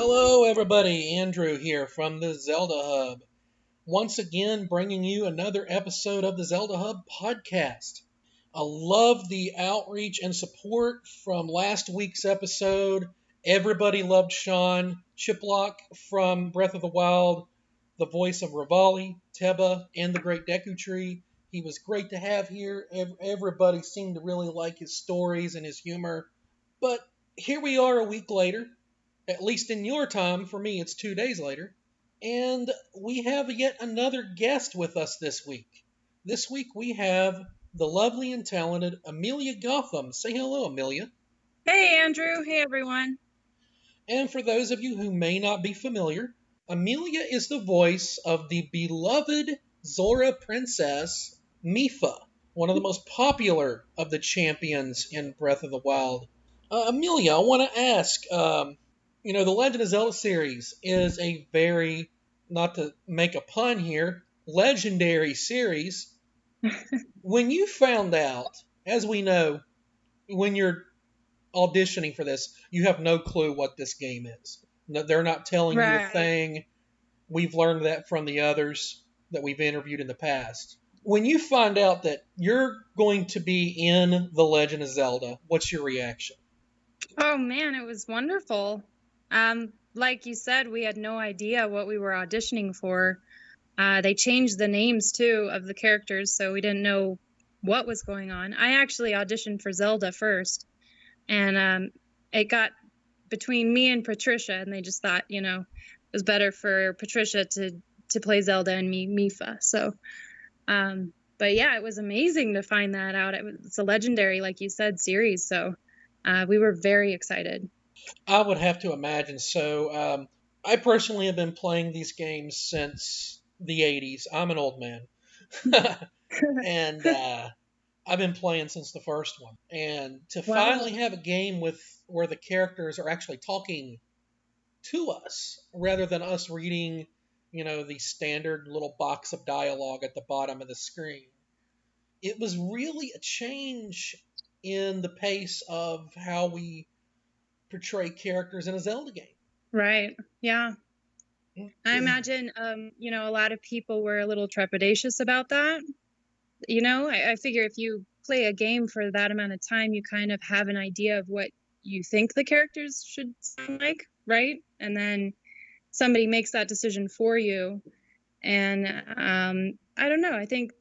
Hello, everybody. Andrew here from the Zelda Hub. Once again, bringing you another episode of the Zelda Hub podcast. I love the outreach and support from last week's episode. Everybody loved Sean Chiplock from Breath of the Wild, the voice of Rivali, Teba, and the Great Deku Tree. He was great to have here. Everybody seemed to really like his stories and his humor. But here we are a week later. At least in your time, for me, it's 2 days later. And we have yet another guest with us this week. This week we have the lovely and talented Amelia Gotham. Say hello, Amelia. Hey, Andrew. Hey, everyone. And for those of you who may not be familiar, Amelia is the voice of the beloved Zora princess, Mipha, one of the most popular of the champions in Breath of the Wild. Amelia, I want to ask, the Legend of Zelda series is a very, not to make a pun here, legendary series. When you found out, as we know, when you're auditioning for this, you have no clue what this game is. No, they're not telling you a thing. We've learned that from the others that we've interviewed in the past. When you find out that you're going to be in The Legend of Zelda, what's your reaction? Oh, man, it was wonderful. Like you said, we had no idea what we were auditioning for. They changed the names, too, of the characters, so we didn't know what was going on. I actually auditioned for Zelda first, and it got between me and Patricia, and they just thought, it was better for Patricia to play Zelda and me, Mipha. So, but yeah, it was amazing to find that out. It's a legendary, like you said, series, so we were very excited. I would have to imagine so. I personally have been playing these games since the 80s. I'm an old man. And I've been playing since the first one. And to finally have a game where the characters are actually talking to us rather than us reading, the standard little box of dialogue at the bottom of the screen. It was really a change in the pace of how we portray characters in a Zelda game. Right. Yeah. I imagine, a lot of people were a little trepidatious about that. I figure if you play a game for that amount of time, you kind of have an idea of what you think the characters should sound like, right? And then somebody makes that decision for you. And I don't know. I think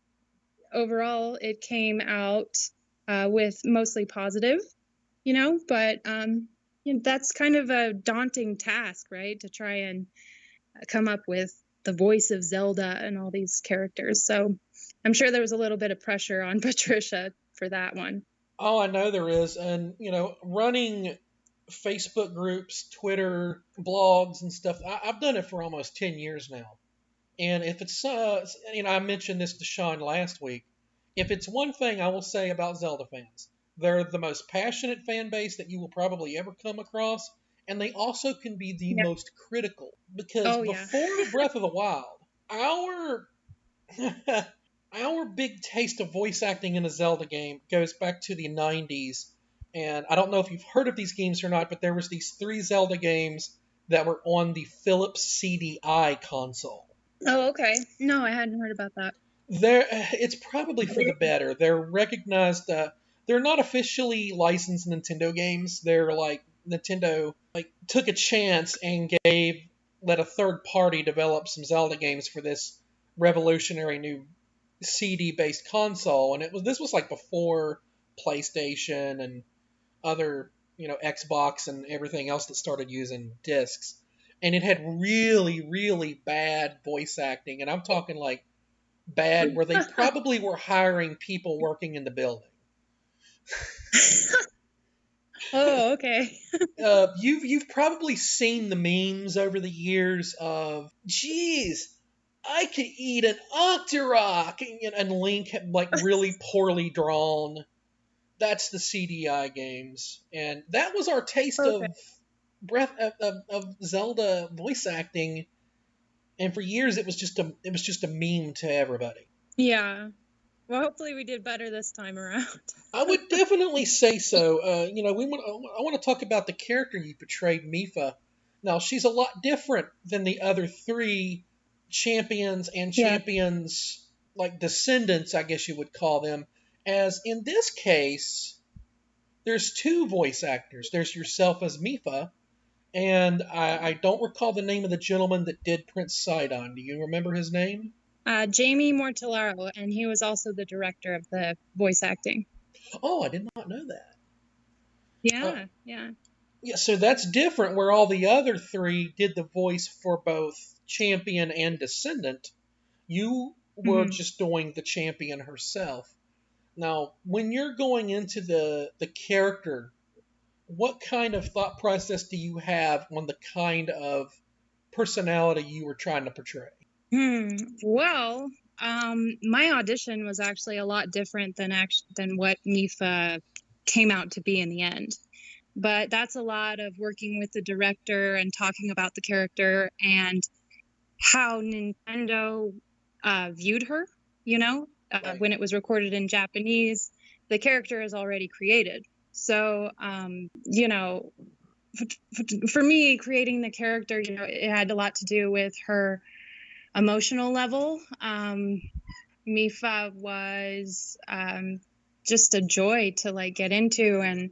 overall it came out with mostly positive, but that's kind of a daunting task, right? To try and come up with the voice of Zelda and all these characters. So I'm sure there was a little bit of pressure on Patricia for that one. Oh, I know there is. And, running Facebook groups, Twitter, blogs, and stuff, I've done it for almost 10 years now. And if it's, I mentioned this to Sean last week. If it's one thing I will say about Zelda fans, they're the most passionate fan base that you will probably ever come across. And they also can be the most critical. Because before Breath of the Wild, our big taste of voice acting in a Zelda game goes back to the 90s. And I don't know if you've heard of these games or not, but there was these 3 Zelda games that were on the Philips CDI console. Oh, okay. No, I hadn't heard about that. It's probably for the better. They're recognized. They're not officially licensed Nintendo games. They're like Nintendo took a chance and let a third party develop some Zelda games for this revolutionary new CD-based console, and this was like before PlayStation and other Xbox and everything else that started using discs, and it had really, really bad voice acting, and I'm talking like bad where they probably were hiring people working in the building. Oh, okay. You've probably seen the memes over the years of, geez, I could eat an Octorok, and Link really poorly drawn. That's the CDI games, and that was our taste of Zelda voice acting. And for years, it was just a meme to everybody. Yeah. Well, hopefully we did better this time around. I would definitely say so. I want to talk about the character you portrayed, Mipha. Now, she's a lot different than the other three champions and Yeah. champions, like descendants, I guess you would call them, as in this case, there's two voice actors. There's yourself as Mipha, and I don't recall the name of the gentleman that did Prince Sidon. Do you remember his name? Jamie Mortellaro, and he was also the director of the voice acting. Oh, I did not know that. Uh, Yeah. yeah, so that's different where all the other three did the voice for both champion and descendant. You were Hmm. just doing the champion herself. Now, when you're going into the character, what kind of thought process do you have on the kind of personality you were trying to portray? Well, my audition was actually a lot different than what Mipha came out to be in the end. But that's a lot of working with the director and talking about the character and how Nintendo viewed her. Right. When it was recorded in Japanese, the character is already created. So, for me, creating the character, it had a lot to do with her emotional level. Mipha was just a joy to like get into and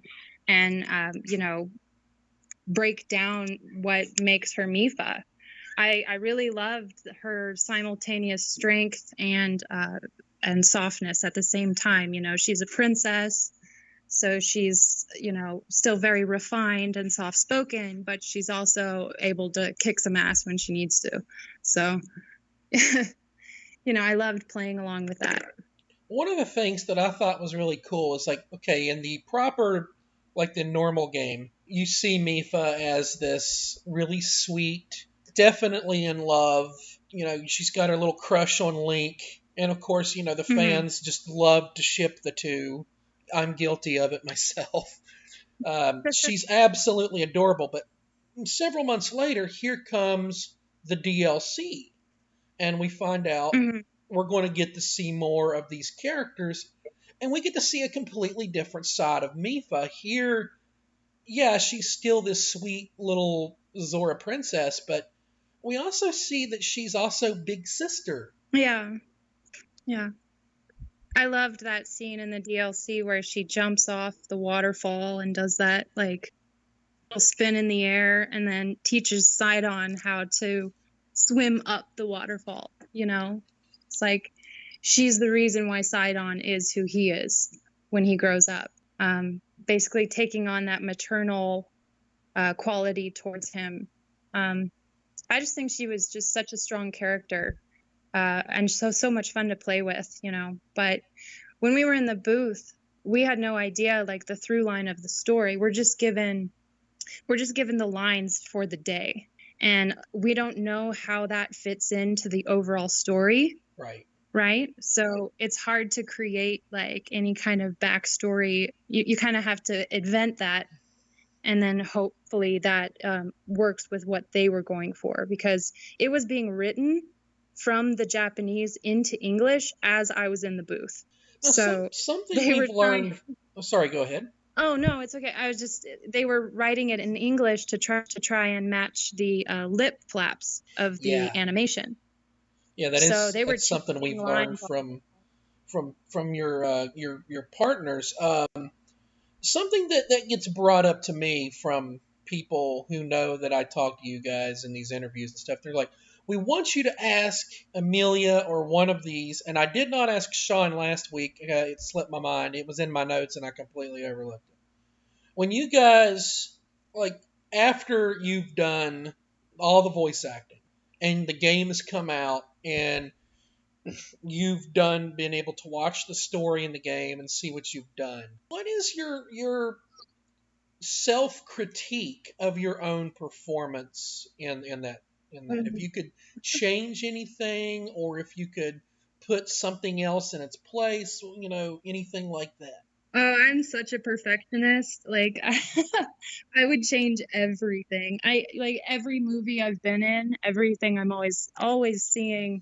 break down what makes her Mipha. I really loved her simultaneous strength and softness at the same time. She's a princess, so she's still very refined and soft spoken, but she's also able to kick some ass when she needs to. So I loved playing along with that. One of the things that I thought was really cool is like, okay, in the proper, like the normal game, you see Mipha as this really sweet, definitely in love. She's got her little crush on Link. And of course, the Mm-hmm. fans just love to ship the two. I'm guilty of it myself. She's absolutely adorable. But several months later, here comes the DLC and we find out Mm-hmm. we're going to get to see more of these characters, and we get to see a completely different side of Mipha. Here, yeah, she's still this sweet little Zora princess, but we also see that she's also big sister. Yeah, yeah. I loved that scene in the DLC where she jumps off the waterfall and does that like little spin in the air and then teaches Sidon how to swim up the waterfall. It's like she's the reason why Sidon is who he is when he grows up. Basically taking on that maternal quality towards him. I just think she was just such a strong character, and so much fun to play with. But when we were in the booth, we had no idea like the through line of the story. We're just given the lines for the day, and we don't know how that fits into the overall story. Right. So it's hard to create like any kind of backstory. You kind of have to invent that, and then hopefully that works with what they were going for, because it was being written from the Japanese into English as I was in the booth. Now, So something they were we've trying. learned. Oh, sorry, go ahead. Oh no, it's okay. They were writing it in English to try and match the lip flaps of the Yeah, animation. yeah, So they were that's something changing we've learned lines. from your partners. Something that gets brought up to me from people who know that I talk to you guys in these interviews and stuff. They're like, we want you to ask Amelia or one of these, and I did not ask Sean last week. It slipped my mind. It was in my notes, and I completely overlooked it. When you guys, like, after you've done all the voice acting and the game has come out and you've been able to watch the story in the game and see what you've done, what is your self critique of your own performance in that, if you could change anything or if you could put something else in its place, anything like that. Oh, I'm such a perfectionist. Like I would change everything. I like every movie I've been in, everything I'm always seeing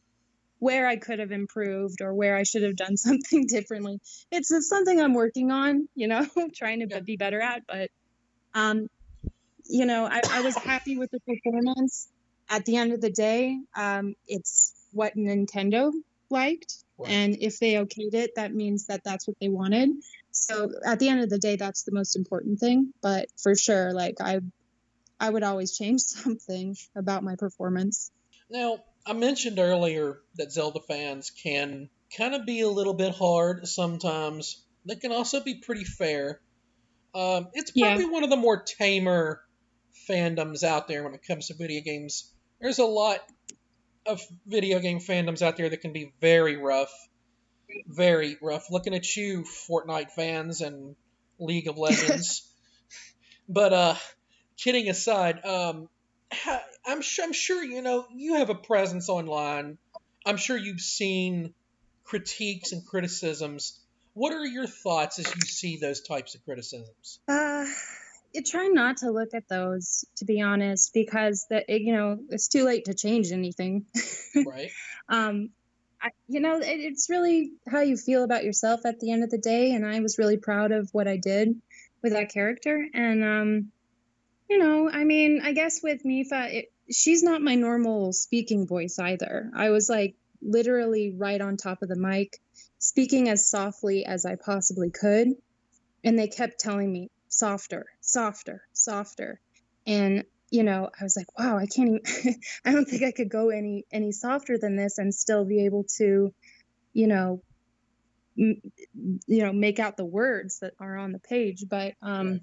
where I could have improved or where I should have done something differently. It's something I'm working on, trying to Yeah. be better at, but um you know, I was happy with the performance. At the end of the day, it's what Nintendo liked. Right. And if they okayed it, that means that that's what they wanted. So at the end of the day, that's the most important thing. But for sure, like I would always change something about my performance. Now, I mentioned earlier that Zelda fans can kind of be a little bit hard sometimes. They can also be pretty fair. It's Yeah. probably one of the more tamer fandoms out there when it comes to video games. There's a lot of video game fandoms out there that can be very rough. Very rough. Looking at you, Fortnite fans and League of Legends. But kidding aside, I'm sure you know you have a presence online. I'm sure you've seen critiques and criticisms. What are your thoughts as you see those types of criticisms? I try not to look at those, to be honest, because you know, it's too late to change anything. Right. um, you know, it's really how you feel about yourself at the end of the day. And I was really proud of what I did with that character. And, you know, I mean, I guess with Mipha, she's not my normal speaking voice either. I was like literally right on top of the mic, speaking as softly as I possibly could. And they kept telling me, softer, softer, softer. And, you know, I was like, wow, I can't even, I don't think I could go any softer than this and still be able to, you know, make out the words that are on the page. But, Right.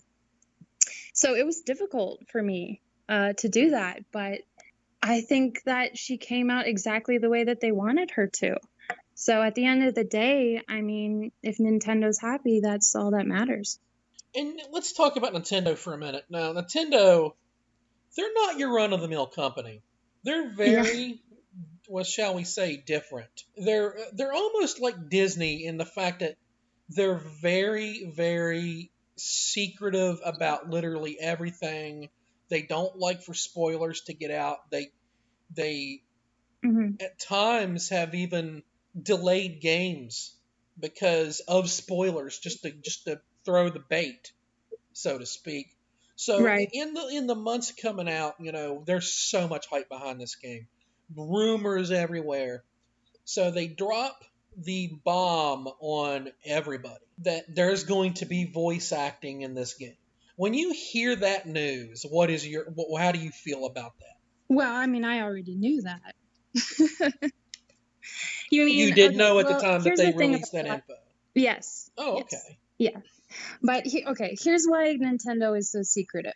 so it was difficult for me to do that. But I think that she came out exactly the way that they wanted her to. So at the end of the day, I mean, if Nintendo's happy, that's all that matters. And let's talk about Nintendo for a minute. Now, Nintendo, they're not your run of the mill company. They're Yeah. very, what shall we say, different. They're almost like Disney in the fact that they're very, very secretive about literally everything. They don't like for spoilers to get out. They Mm-hmm. at times have even delayed games because of spoilers, just to throw the bait, so to speak. So Right. in the months coming out, there's so much hype behind this game, rumors everywhere. So they drop the bomb on everybody that there's going to be voice acting in this game. When you hear that news, how do you feel about that? Well, I mean, I already knew that. You You mean, did okay, know at the well, time that here's they the thing released about that that. info. Yes. Oh, Yes. okay. Yeah. But okay, here's why Nintendo is so secretive.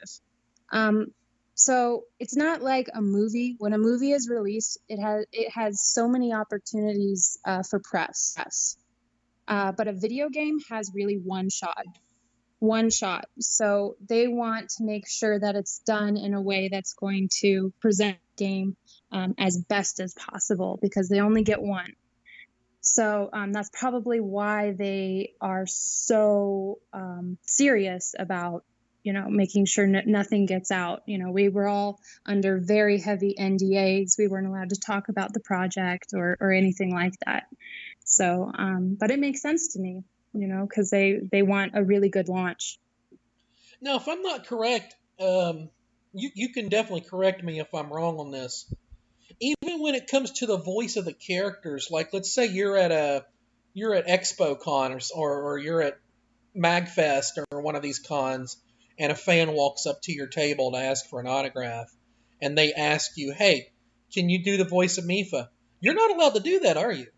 Um, so it's not like a movie. When a movie is released, it has so many opportunities for press. But a video game has really one shot. One shot. So they want to make sure that it's done in a way that's going to present the game as best as possible because they only get one. So that's probably why they are so serious about, making sure nothing gets out. We were all under very heavy NDAs. We weren't allowed to talk about the project or anything like that. So, but it makes sense to me, because they want a really good launch. Now, if I'm not correct, you can definitely correct me if I'm wrong on this. Even when it comes to the voice of the characters, like let's say you're at ExpoCon or you're at MagFest or one of these cons, and a fan walks up to your table to ask for an autograph, and they ask you, "Hey, can you do the voice of Mipha?" You're not allowed to do that, are you?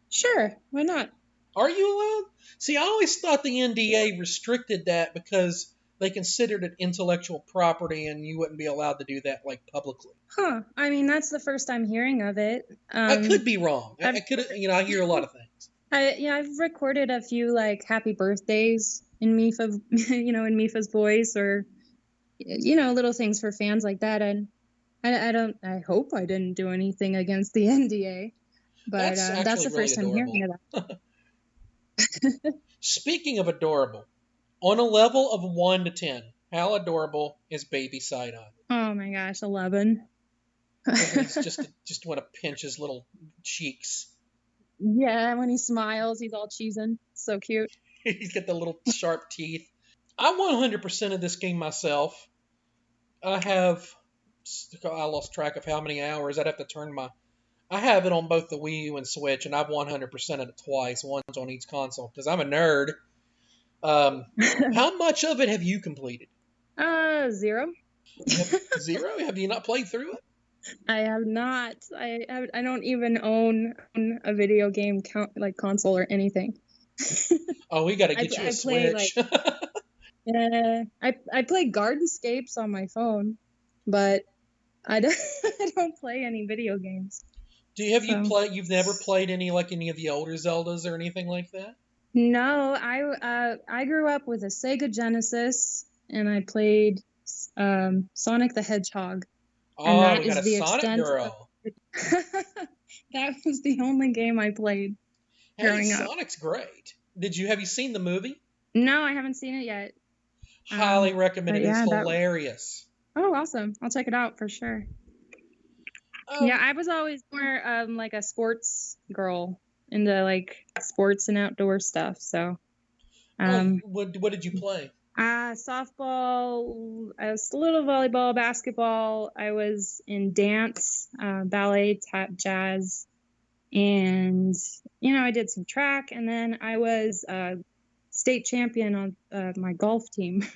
Sure, why not? Are you allowed? See, I always thought the NDA restricted that because they considered it intellectual property, and you wouldn't be allowed to do that like publicly. Huh. I mean, that's the first I'm hearing of it. I could be wrong. I've I could, I hear a lot of things. I've recorded a few like happy birthdays in Mipha, in Mipha's voice, or little things for fans like that. And I hope I didn't do anything against the NDA, but That's that's actually the really first time hearing adorable. of that. Speaking of adorable, on a level of 1 to 10, how adorable is baby Sidon? Oh my gosh, 11. When he's just want to pinch his little cheeks. Yeah, when he smiles, he's all cheesing. So cute. He's got the little sharp teeth. I 100% of this game myself. I lost track of how many hours. I'd have to turn my. I have it on both the Wii U and Switch, and I've 100% it twice, once on each console, because I'm a nerd. Um, how much of it have you completed? 0. Zero? Have you not played through it? I have not. I don't even own a video game console or anything. Oh, we got to get you a I play like Switch. I play Gardenscapes on my phone, but I don't I don't play any video games. Have you So played? You've never played any of the older Zeldas or anything like that? no, I grew up with a Sega Genesis and I played Sonic the Hedgehog, and Oh, that we got is a the Sonic extent of girl. that was the only game I played Hey, growing up. Sonic's great. Have you seen the movie? No, I haven't seen it yet. Highly recommend But it. It's yeah, hilarious. oh, awesome. I'll check it out for sure. Yeah, Um, I was always more like a sports girl, into like sports and outdoor stuff. So what did you play? softball, I was a little volleyball, basketball. I was in dance, ballet, tap, jazz, and I did some track, and then I was state champion on my golf team.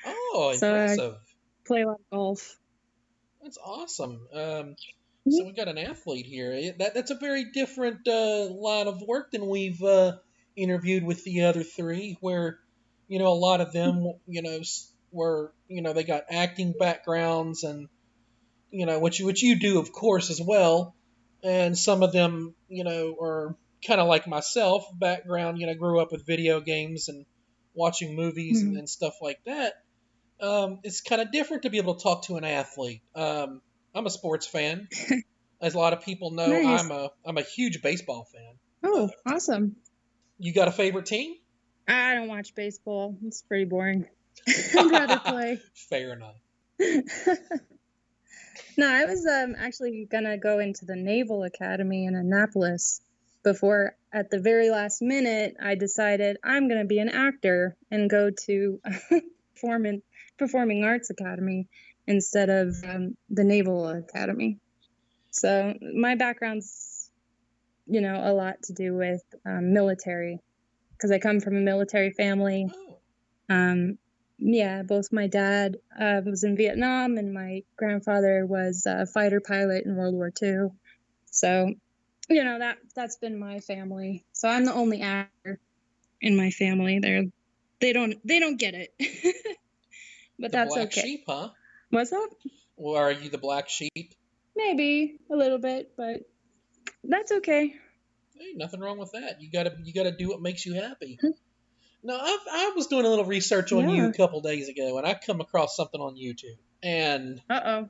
Oh, So I impressive. play a lot of golf. That's awesome. So Mhm. we got an athlete here. That's a very different line of work than we've interviewed with the other three, where a lot of them were they got acting backgrounds and which you do of course as well, and some of them are kind of like myself, background grew up with video games and watching movies and, Mhm. and stuff like that. It's kind of different to be able to talk to an athlete. I'm a sports fan. As a lot of people know, Nice. I'm a huge baseball fan. Oh, awesome. You got a favorite team? I don't watch baseball. It's pretty boring. I'd rather play. Fair enough. No, I was actually gonna go into the Naval Academy in Annapolis before, at the very last minute, I decided I'm gonna be an actor and go to performing performing arts academy instead of the Naval Academy. So my background's a lot to do with military, because I come from a military family. Oh, Um, yeah, both my dad was in Vietnam, and my grandfather was a fighter pilot in World War II. So, that's been my family. So I'm the only actor in my family. They don't get it, but the that's black okay. sheep, huh? What's up? Well, are you the black sheep? Maybe a little bit, but that's okay. Hey, nothing wrong with that. You gotta do what makes you happy. No, I was doing a little research on you Yeah. a couple days ago, and I come across something on YouTube, and Uh-oh.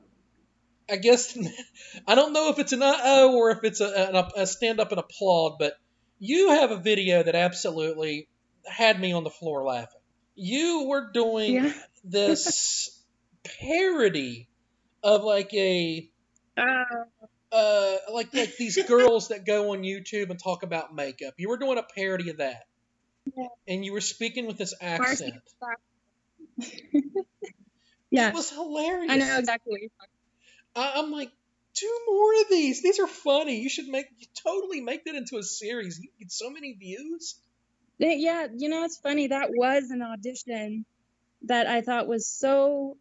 I guess I don't know if it's an uh-oh or if it's a stand up and applaud, but you have a video that absolutely had me on the floor laughing. You were doing Yeah. this parody of Uh, like these girls that go on YouTube and talk about makeup. You were doing a parody of that, yeah. and you were speaking with this Varsity accent. Soccer. It Yeah, was I know hilarious. exactly what you're talking I'm like, do more of these. These are funny. You totally make that into a series. You get so many views. about. Yeah, it's funny. That was an audition that I thought was so,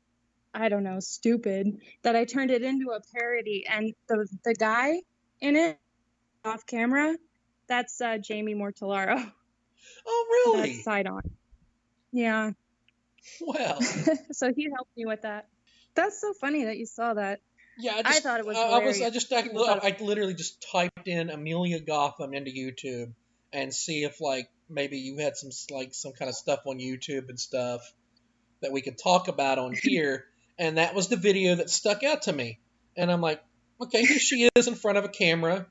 I don't know, stupid, that I turned it into a parody. And the guy in it, off camera, that's Jamie Mortellaro. Oh, That's really? Sidon. Yeah. Well, So he helped me with that. That's so funny that you saw that. yeah. I thought it was I hilarious. just, People thought it I literally just typed in Amelia Gotham into YouTube and see if maybe you had some kind of stuff on YouTube and stuff that we could talk about on here. And that was the video that stuck out to me. And I'm like, okay, here she is in front of a camera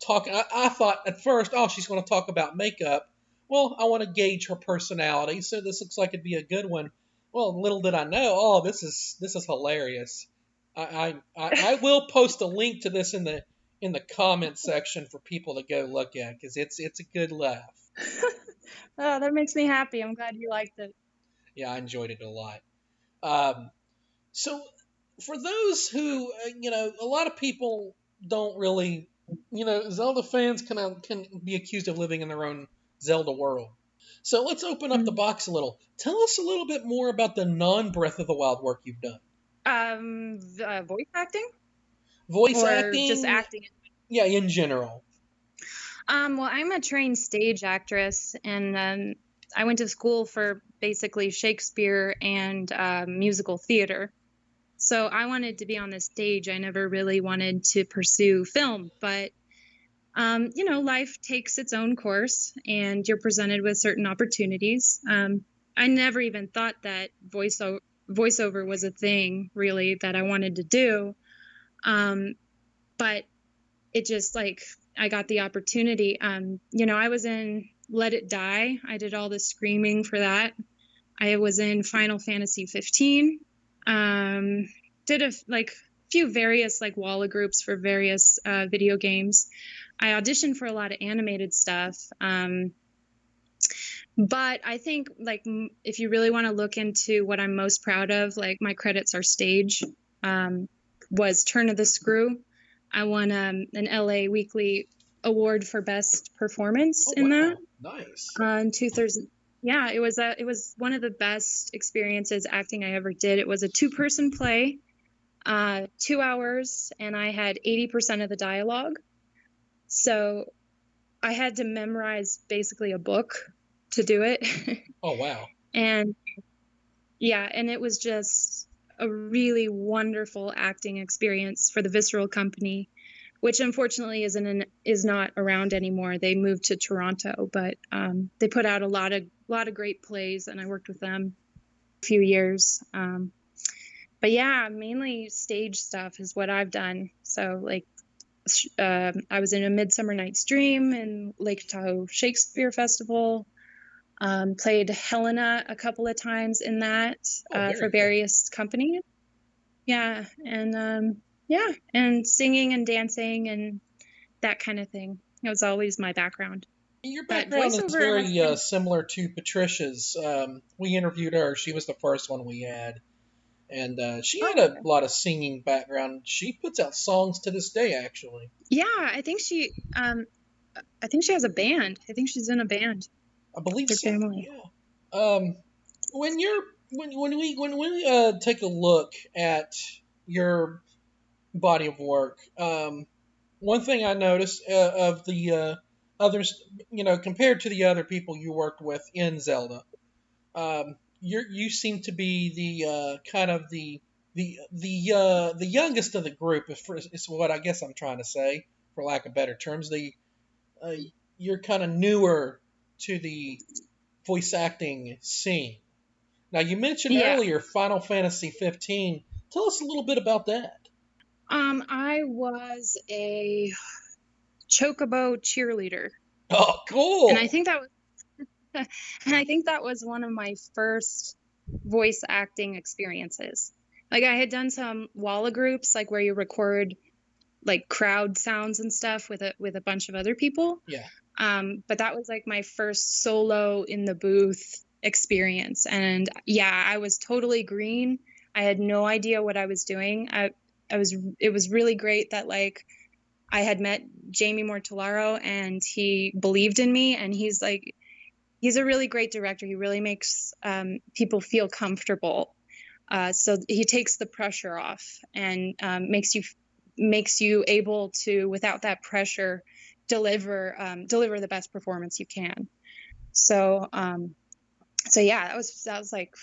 talking. I thought at first, oh, she's going to talk about makeup. Well, I want to gauge her personality, so this looks like it'd be a good one. Well, little did I know, oh, this is hilarious. I will post a link to this in the comment section for people to go look at, because it's a good laugh. Oh, that makes me happy. I'm glad you liked it. Yeah, I enjoyed it a lot. Um, So, for those who, a lot of people don't really, Zelda fans can be accused of living in their own Zelda world. So let's open up the Mm. box a little. Tell us a little bit more about the non-Breath of the Wild work you've done. Voice acting Voice or just acting, acting? yeah, in general. Well, I'm a trained stage actress, and I went to school for basically Shakespeare and musical theater. So I wanted to be on the stage. I never really wanted to pursue film, but life takes its own course, and you're presented with certain opportunities. I never even thought that voiceover was a thing, really, that I wanted to do. But it just like I got the opportunity. I was in Let It Die. I did all the screaming for that. I was in Final Fantasy 15. Did a few various like Walla groups for various video games. I auditioned for a lot of animated stuff. But I think like if you really want to look into what I'm most proud of, like my credits are stage. Was Turn of the Screw. I won an LA Weekly Award for Best Performance Oh in that. wow, nice. In 2000. Yeah, it was one of the best experiences acting I ever did. It was a 2-person play, 2 hours, and I had 80% of the dialogue. So I had to memorize basically a book to do it. Oh wow. And yeah, and it was just a really wonderful acting experience for the Visceral Company, which unfortunately is not around anymore. They moved to Toronto, but they put out a lot of great plays, and I worked with them a few years. But yeah, mainly stage stuff is what I've done. So like, I was in A Midsummer Night's Dream and Lake Tahoe Shakespeare Festival. Played Helena a couple of times in that for Very cool. various companies. Yeah, and yeah, and singing and dancing and that kind of thing. It was always my background. Your But background is voiceover has very been, similar to Patricia's. We interviewed her. She was the first one we had. And she had a oh, lot of singing background. She puts out songs to this day, actually. yeah, I think she has a band. I think she's in a band I believe with her so. family. Yeah. Um, when you're when we take a look at your body of work, one thing I noticed of the others, compared to the other people you worked with in Zelda, you seem to be the kind of the youngest of the group is what I guess I'm trying to say, for lack of better terms. Uh, you're kind of newer to the voice acting scene. Now you mentioned Yeah. earlier Final Fantasy 15. Tell us a little bit about that. I was a chocobo cheerleader, Oh, and I cool. think that was and I think that was one of my first voice acting experiences. Like I had done some Walla groups, like where you record like crowd sounds and stuff with a bunch of other people. Yeah. But that was like my first solo in the booth experience. And yeah, I was totally green. I had no idea what I was doing. It was really great that like I had met Jamie Mortellaro and he believed in me, and he's a really great director. He really makes people feel comfortable. So he takes the pressure off and makes you able to, without that pressure, deliver the best performance you can. So so yeah, that was like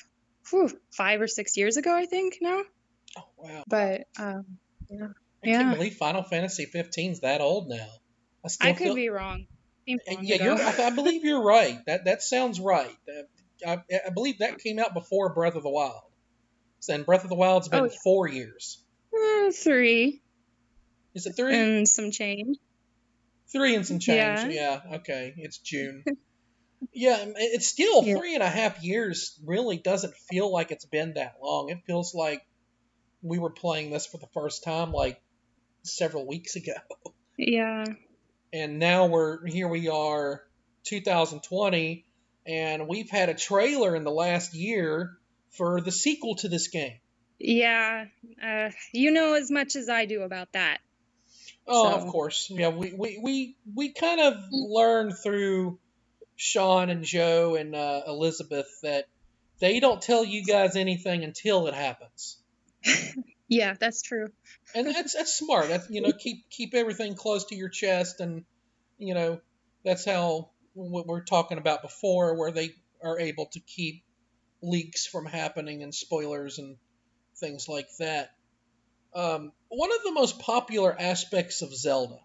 5 or 6 years ago, I think now. Oh, wow. But yeah, I can't yeah, believe Final Fantasy 15 is that old now. I I still could feel. be wrong. Seems long Yeah, ago. I believe you're right. That sounds right. I believe that came out before Breath of the Wild. And Breath of the Wild's Oh been 4 years. yeah, 3 Is it three? and some change. Three and some change. Yeah, Yeah. Okay. It's June. Yeah. It's still yeah, 3.5 years. Really doesn't feel like it's been that long. It feels like we were playing this for the first time like several weeks ago. yeah. And now here we are 2020, and we've had a trailer in the last year for the sequel to this game. Yeah, you know as much as I do about that. Oh, of So, course. Yeah, we kind of learned through Sean and Joe and Elizabeth that they don't tell you guys anything until it happens. yeah, that's true. And that's smart. That's, keep everything close to your chest, and you know that's how what we're talking about before, where they are able to keep leaks from happening and spoilers and things like that. One of the most popular aspects of Zelda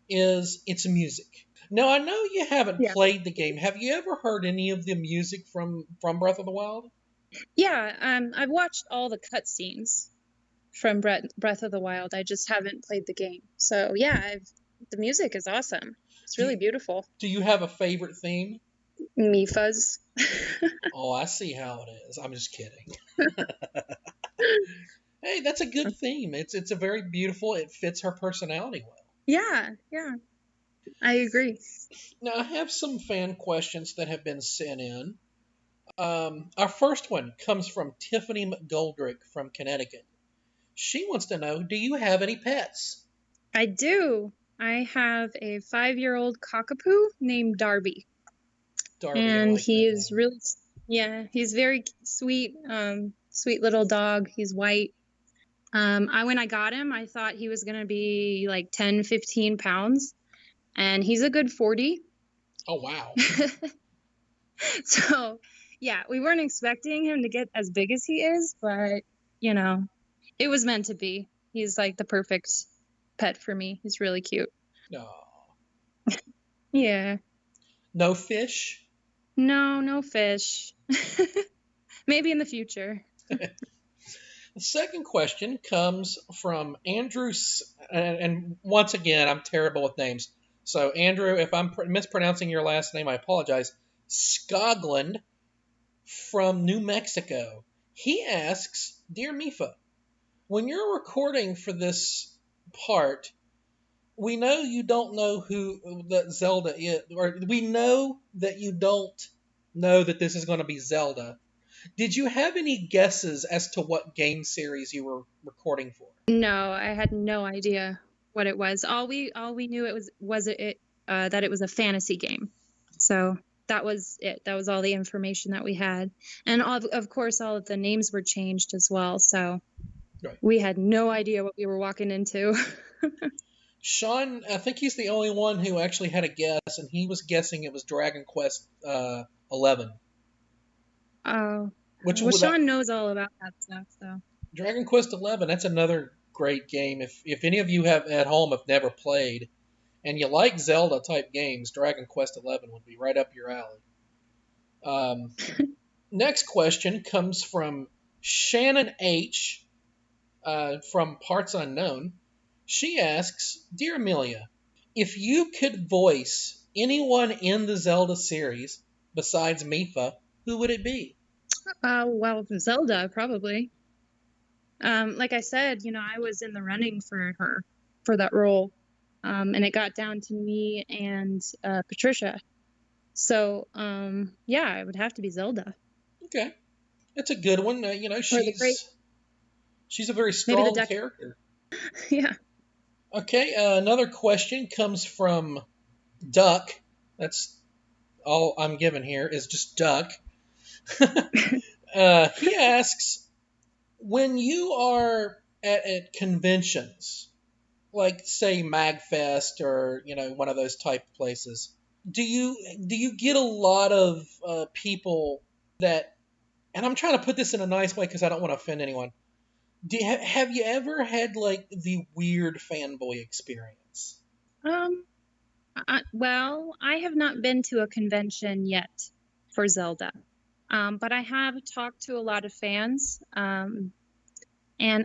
is its music. Now, I know you haven't Yeah. played the game. Have you ever heard any of the music from Breath of the Wild? Yeah, I've watched all the cutscenes from Breath of the Wild. I just haven't played the game. So, yeah, the music is awesome. It's Do really you, beautiful. do you have a favorite theme? Mipha's. Oh, I see how it is. I'm just kidding. Hey, that's a good theme. It's a very beautiful. It fits her personality well. Yeah, yeah, I agree. Now, I have some fan questions that have been sent in. Our first one comes from Tiffany McGoldrick from Connecticut. She wants to know, do you have any pets? I do. I have a 5-year-old cockapoo named Darby, Darby, I and like he that is name. really, yeah, he's very sweet, sweet little dog. He's white. When I got him, I thought he was gonna be like 10, 15 pounds, and he's a good 40. Oh, wow. So, yeah, we weren't expecting him to get as big as he is, but you know, it was meant to be. He's like the perfect pet for me. He's really cute. No. Yeah. No fish? No, no fish. Maybe in the future. The second question comes from Andrew, and once again, I'm terrible with names. So, Andrew, if I'm mispronouncing your last name, I apologize. Scogland from New Mexico. He asks, Dear Mipha, when you're recording for this part, we know you don't know who that Zelda is, or we know that you don't know that this is going to be Zelda. Did you have any guesses as to what game series you were recording for? No, I had no idea what it was. All we knew it was it that it was a fantasy game. So that was it. That was all the information that we had. And of course all of the names were changed as well. So Right. we had no idea what we were walking into. Sean, I think he's the only one who actually had a guess, and he was guessing it was Dragon Quest 11. Oh, Which well, would that Sean knows all about that stuff, so. Dragon Quest 11? That's another great game. If any of you have at home have never played, and you like Zelda type games, Dragon Quest 11 would be right up your alley. Um, Next question comes from Shannon H. From Parts Unknown. She asks, Dear Amelia, if you could voice anyone in the Zelda series besides Mipha, who would it be? Well, Zelda probably. Like I said, I was in the running for her for that role. And it got down to me and Patricia. So, yeah, it would have to be Zelda Okay, that's a good one. or the great, She's a very maybe the strong deck. character. Yeah. Okay, another question comes from Duck. That's all I'm given here is just Duck. He asks, when you are at conventions, like say Magfest or one of those type places, do you get a lot of people that? And I'm trying to put this in a nice way because I don't want to offend anyone. Have you ever had like the weird fanboy experience? Um, well, I have not been to a convention yet for Zelda. But I have talked to a lot of fans. And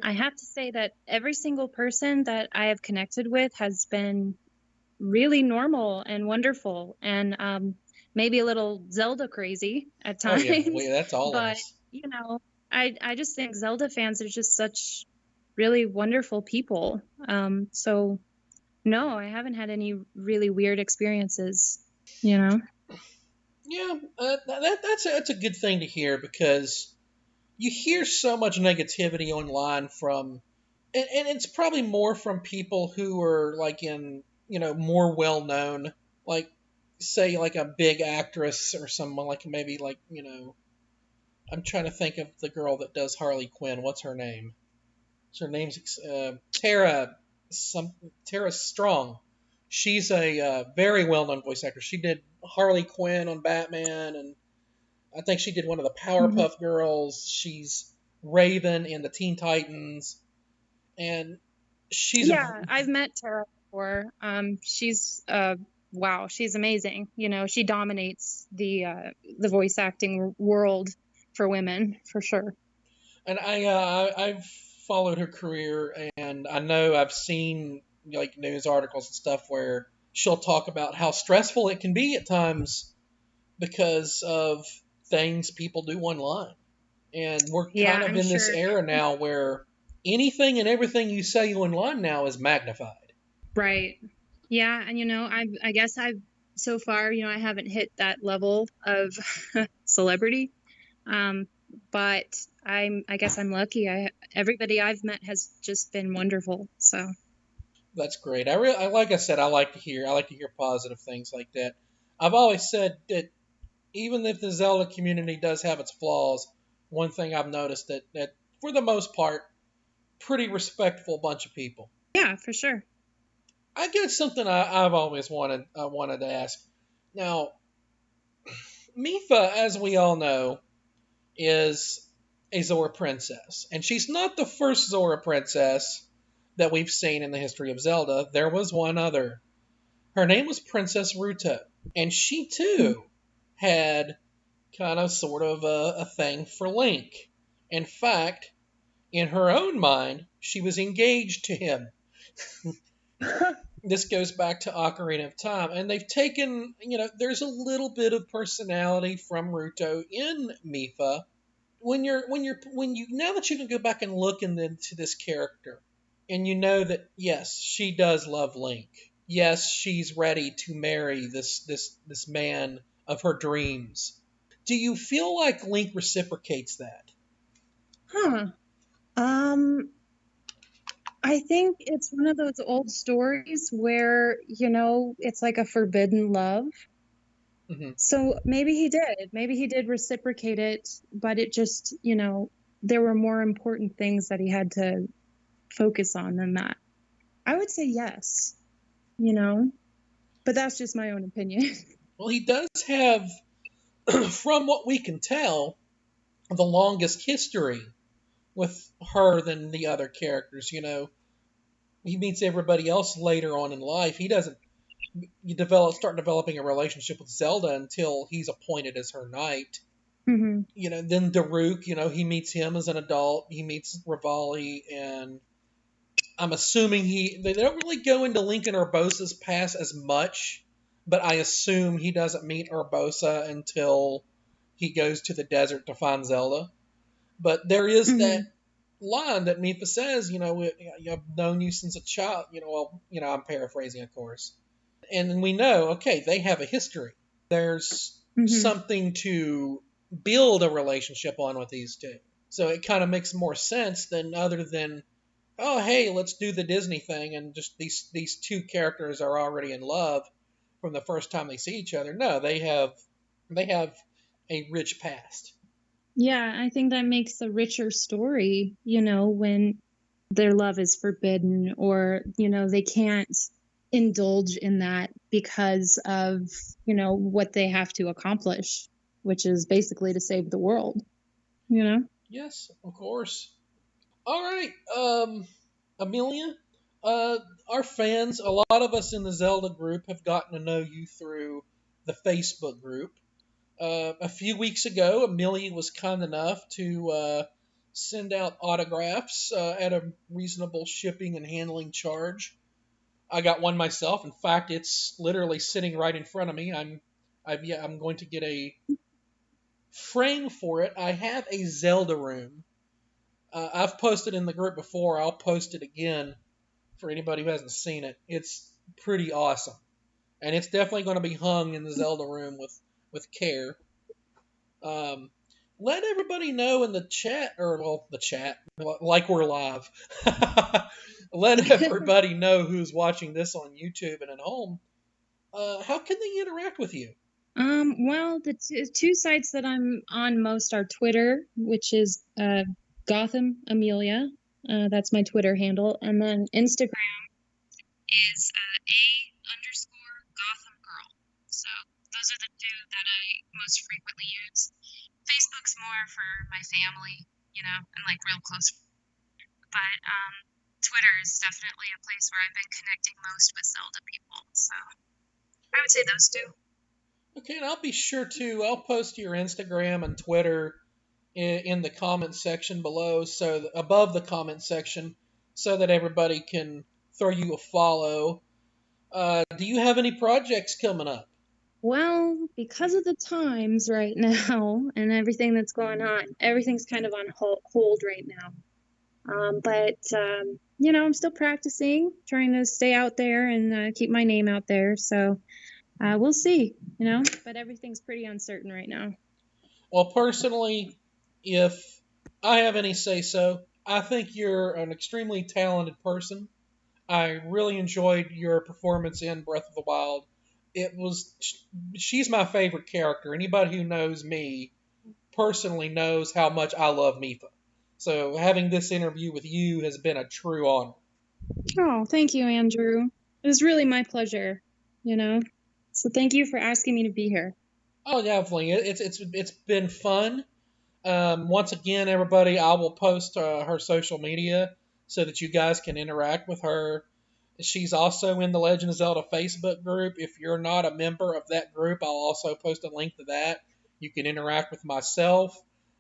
I have to say that every single person that I have connected with has been really normal and wonderful and maybe a little Zelda crazy at Oh yeah, times. that's all of But, us. you know, I just think Zelda fans are just such really wonderful people. So, no, I haven't had any really weird experiences, you know? Yeah, that's a good thing to hear because you hear so much negativity online from, and it's probably more from people who are like in, more well known, like say like a big actress or someone like maybe like, I'm trying to think of the girl that does Harley Quinn. What's her name? Her name's Tara, some Tara Strong. She's a very well-known voice actor. She did Harley Quinn on Batman, and I think she did one of the Mhm. Powerpuff Girls. She's Raven in the Teen Titans, and she's a Yeah, I've met Tara before. She's wow, she's amazing. You know, she dominates the voice acting world for women for sure. and I've followed her career, and I know I've seen like news articles and stuff where she'll talk about how stressful it can be at times because of things people do online. And we're Yeah, kind of I'm in this sure. era now where anything and everything you say online now is magnified. Right. Yeah, and I guess I've so far, I haven't hit that level of celebrity. Um, but I guess I'm lucky. Everybody I've met has just been wonderful. So, That's great. Like I said, I like to hear positive things like that. I've always said that even if the Zelda community does have its flaws, one thing I've noticed that for the most part, pretty respectful bunch of people. yeah, for sure. I guess something I've always wanted to ask. Now, Mipha, as we all know, is a Zora princess, and she's not the first Zora princess that we've seen in the history of Zelda. There was one other. Her name was Princess Ruto, and she Mm. too had kind of sort of a thing for Link. In fact, in her own mind, she was engaged to him. This goes back to Ocarina of Time, and they've taken, there's a little bit of personality from Ruto in Mipha. When you now that you can go back and look into this character, and you know that yes, she does love Link. Yes, she's ready to marry this man of her dreams. Do you feel like Link reciprocates that? Huh. Um, I think it's one of those old stories where, it's like a forbidden love. Hmm. So maybe he did. Maybe he did reciprocate it, but it just, there were more important things that he had to focus on than that. I would say yes, you know, but that's just my own opinion. Well, he does have, from what we can tell, the longest history with her than the other characters. He meets everybody else later on in life. He doesn't start developing a relationship with Zelda until he's appointed as her knight. Hmm. Then Daruk, he meets him as an adult. He meets Rivali, and I'm assuming they don't really go into Link and Urbosa's past as much, but I assume he doesn't meet Urbosa until he goes to the desert to find Zelda. But there is that Hmm. line that Mipha says, I've known you since a child. I'm paraphrasing, of course. And then we know, okay, they have a history. There's Hmm. something to build a relationship on with these two. So it kind of makes more sense than other than, oh, hey, let's do the Disney thing, and just these two characters are already in love from the first time they see each other. No, they have a rich past. Yeah, I think that makes a richer story, when their love is forbidden or, they can't indulge in that because of, what they have to accomplish, which is basically to save the world, you know? Yes, of course. All right, Amelia, uh, our fans, a lot of us in the Zelda group have gotten to know you through the Facebook group. A few weeks ago, Amelia was kind enough to send out autographs at a reasonable shipping and handling charge. I got one myself. In fact, it's literally sitting right in front of me. I'm going to get a frame for it. I have a Zelda room. I've posted in the group before. I'll post it again for anybody who hasn't seen it. It's pretty awesome, and it's definitely going to be hung in the Zelda room with care. Um, let everybody know in the chat, or well, the chat, like we're live. Let everybody know who's watching this on YouTube and at home. How can they interact with you? Well, the two sites that I'm on most are Twitter, which is Gotham Amelia. That's my Twitter handle. And then Instagram is A_Gotham Girl. So those are the two that I most frequently use. Facebook's more for my family, and like real close. But Twitter is definitely a place where I've been connecting most with Zelda people. So I would say those two. Okay, and I'll be sure to. I'll post your Instagram and Twitter in the comment section below, so above the comment section, so that everybody can throw you a follow. Do you have any projects coming up? Well, because of the times right now and everything that's going on, everything's kind of on hold right now. But I'm still practicing, trying to stay out there and keep my name out there. So we'll see, but everything's pretty uncertain right now. Well, personally, if I have any say so, I think you're an extremely talented person. I really enjoyed your performance in Breath of the Wild. She's my favorite character. Anybody who knows me personally knows how much I love Mipha. So having this interview with you has been a true honor. Oh, thank you, Andrew. It was really my pleasure, So thank you for asking me to be here. Oh, definitely. It's been fun. Once again, everybody, I will post her social media so that you guys can interact with her. She's also in the Legend of Zelda Facebook group. If you're not a member of that group, I'll also post a link to that. You can interact with myself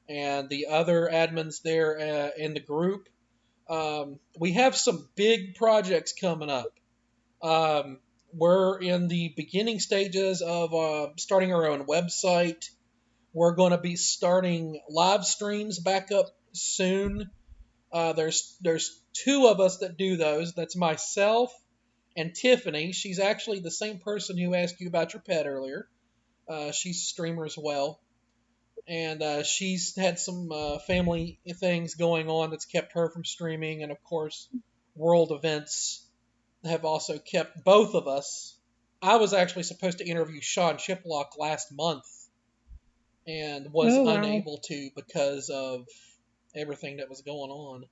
and the other admins there in the group. We have some big projects coming up. Um, we're in the beginning stages of starting our own website. We're going to be starting live streams back up soon. There's two of us that do those. That's myself and Tiffany. She's actually the same person who asked you about your pet earlier. She's a streamer as well, and she's had some family things going on that's kept her from streaming, and of course, world events have also kept both of us. I was actually supposed to interview Sean Chiplock last month and was unable to because of everything that was going on.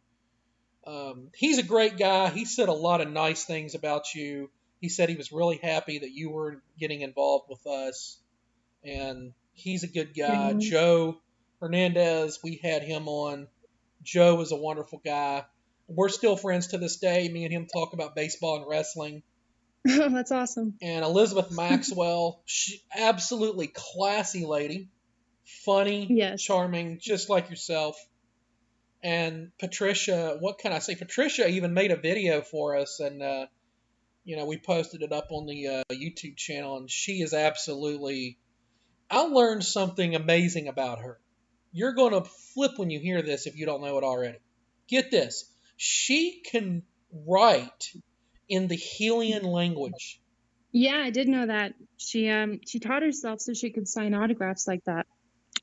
He's a great guy. He said a lot of nice things about you. He said he was really happy that you were getting involved with us, and he's a good guy. Mm-hmm. Joe Hernandez, we had him on. Joe is a wonderful guy. We're still friends to this day. Me and him talk about baseball and wrestling. That's awesome. And Elizabeth Maxwell, she absolutely classy lady, funny, yes. Charming, just like yourself. And Patricia, what can I say? Patricia even made a video for us, and we posted it up on the YouTube channel. And she is absolutely. I learned something amazing about her. You're going to flip when you hear this if you don't know it already. Get this: she can write in the Hylian language. Yeah, I did know that. She taught herself so she could sign autographs like that,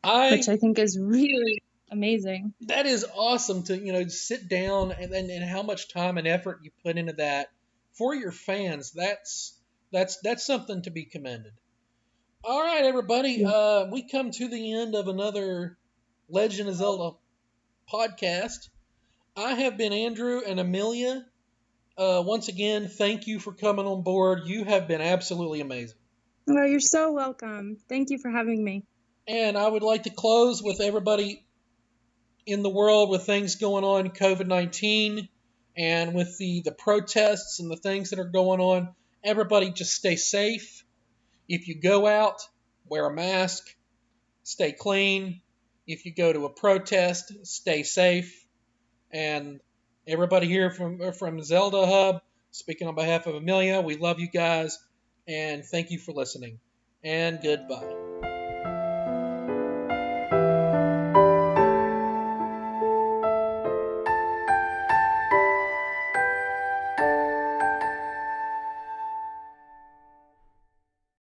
which I think is really amazing. That is awesome to sit down and how much time and effort you put into that for your fans. That's something to be commended. All right, everybody, we come to the end of another Legend of Zelda podcast. I have been Andrew and Amelia. Once again, thank you for coming on board. You have been absolutely amazing. Well, you're so welcome. Thank you for having me. And I would like to close with everybody in the world with things going on, COVID-19, and with the protests and the things that are going on. Everybody just stay safe. If you go out, wear a mask, stay clean. If you go to a protest, stay safe. And everybody here from Zelda Hub, speaking on behalf of Emilia, we love you guys, and thank you for listening. And goodbye.